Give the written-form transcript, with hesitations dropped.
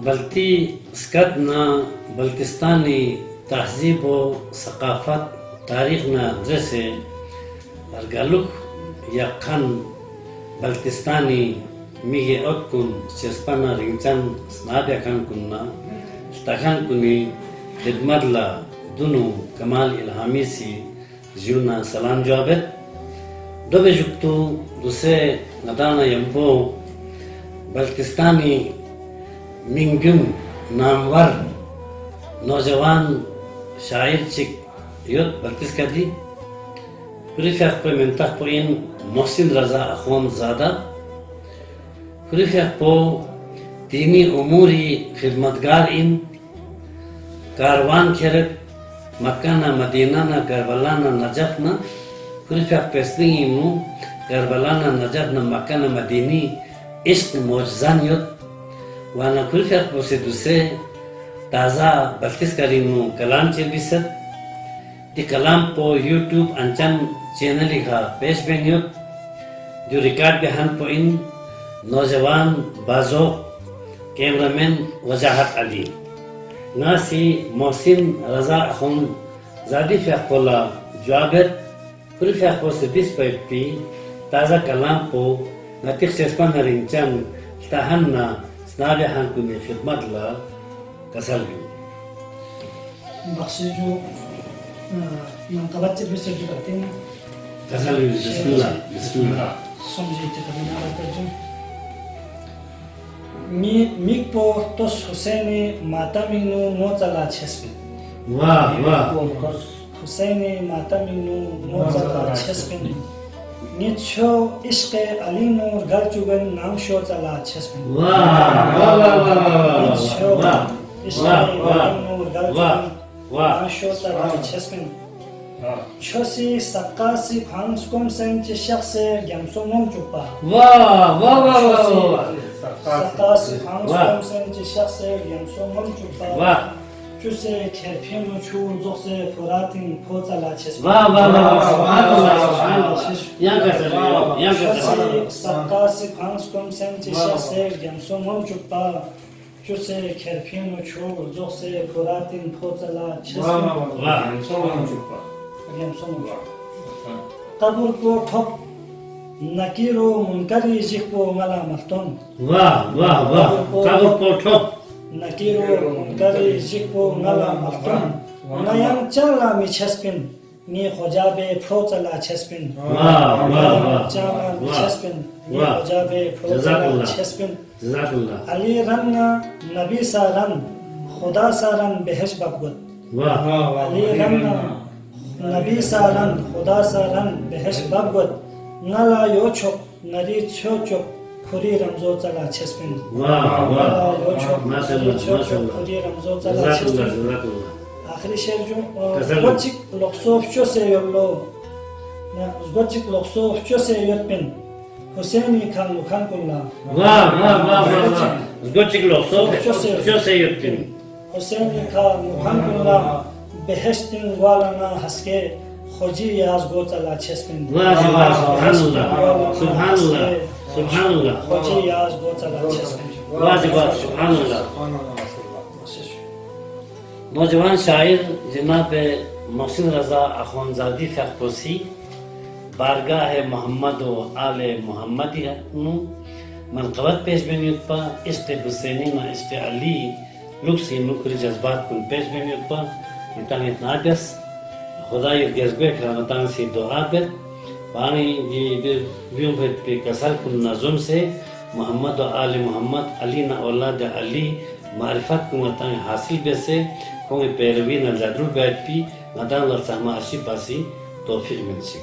बल्कि स्कदना बल्किस्तानी तहजीब व सकाफत तारीख न द्रसे अर्गलुख यखन बल्किस्तानी मिगे ओतकुन चेस्पना रिंचन स्नाब यखन कुन्ना तखन कुनी खिदमतला दुनु कमाल इल्हामी सी जीवना सलाम जवाबत दोबे जुक्तु दुसे नदाना यम्बो बल्किस्तानी मिंगुम नामवर नौजवान शायर चिक योत बल्किस कदी हुरिफिया पे मंतख पो इन मोहसिन रजा अखवाम ज़ादा हुरिफिया पो दीनी उमूरी खिदमतगार इन कारवान खेरत मक्का ना मदीना ना करबला ना नजफ ना हुरिफिया पेस्नी इनु करबला ना नजफ ना मक्का ना मदीनी इश्क मौजज़ान योत वाना हुरिफिया पो से दूसरे ताज़ा बल्किस करीनु कलाम चिरबिसत दी कलाम पो यूट्यूब अंचन चैनल का पेश बेनियोत जो रिकॉर्ड बेहन पो इन नौजवान बाजो कैमरामैन वजाहत अली नासी मोहसिन रजा अखुन ज़ादी फ़ियाक़ोला जवाबत पूरी फ़ियाक़ो से 20 पैट पी ताज़ा कलाम पो नतिक सेस्पन नरिंचन तहन्ना स्नाबे हंकु में खिदमत ला कसल भी बख्शी जो मंकबत भी से करते हैं कसल भी बिस्मिल्लाह समझे थे कभी ना करते मिक पो तो हुसैनी माता मिनु नो चला छेस्पे वाह वाह हुसैनी माता मिनु नो चला छेस्पे निच्छो इश्क़ अली नूर घर चुगन नाम शो चला छेस्पे वाह वाह वाह वाह निच्छो इश्क़ अली नूर घर चुगन नाम शो चला छेस्पे छोसी सकासी फांस कोम सेंच शख्स गेमसो मोम चुपा वाह वाह वाह वाह सकासी फांस कोम सेंच शख्स गेमसो मोम चुपा वाह चुसे खेरफिन चु जोसे फुरातिन फोचला छेस वाह वाह वाह सुभान अल्लाह यहाँ का सकासी फांस कोम सेंच शख्स गेमसो मोम चुपा चुसे खेरफिन चु जोसे फुरातिन फोचला छेस वाह कबूर को ठप नकीरो मुनकरी जिको मला मर्तन वाह वाह वाह कबूर को ठप नकीरो मुनकरी जिको मला मर्तन नयम चला मिछस्पिन नी खोजाबे फ्रोचला छस्पिन वाह वाह वाह चला मिछस्पिन नी खोजाबे फ्रोचला छस्पिन जज़ाकल्लाह अली रन नबी सारन खुदा सारन बेहश बगवत वाह अली रन नबी सारन खुदा सारन बेहश बगवत नला यो चोक नरी छो चोक खुरी रमजो चला छस्पिन वाह वाह यो चोक माशाअल्लाह माशाअल्लाह खुरी रमजो चला जज़ाकल्लाह छस्पिन जज़ाकल्लाह आखिरी शेर जो गोचिक लोक्सो फचो से योलो ना गोचिक लोक्सो फचो से योतपिन हुसैनी खान लुखान कुल्ला वाह वाह वाह वाह गोचिक लोक्सो फचो से योतपिन हुसैनी खान लुखान कुल्ला बेहस्तिन वालाना हसके खोजी याज गो चला छस्पिन वाह वाह सुभान अल्लाह सुभान अल्लाह सुभान अल्लाह खोजी याज गो चला छस्पिन वाह सुभान अल्लाह नौजवान शायर जनाब मोहसिन रजा अखवंजादी फ़ियाक़ोसी बारगाह मोहम्मद व आले मोहम्मदी नु मनक़बत पेश बेनियत पा इश्क़ हुसैनी ना इश्क़ अली लुक्सी नुकरी जज्बात कुन पेश बेनियत पा इतान इतनागस खुदा ये गज़बे करामतान सी दुआ कर पानी ये बियों पे कसर कुन नज़म से मोहम्मद व आले मोहम्मद अली ना औलाद अली मारिफत को मतान हासिल बेसे कोई पैरवी न जरूर बैठ पी मदान लर्सा माशी पासी तौफीक मिल सी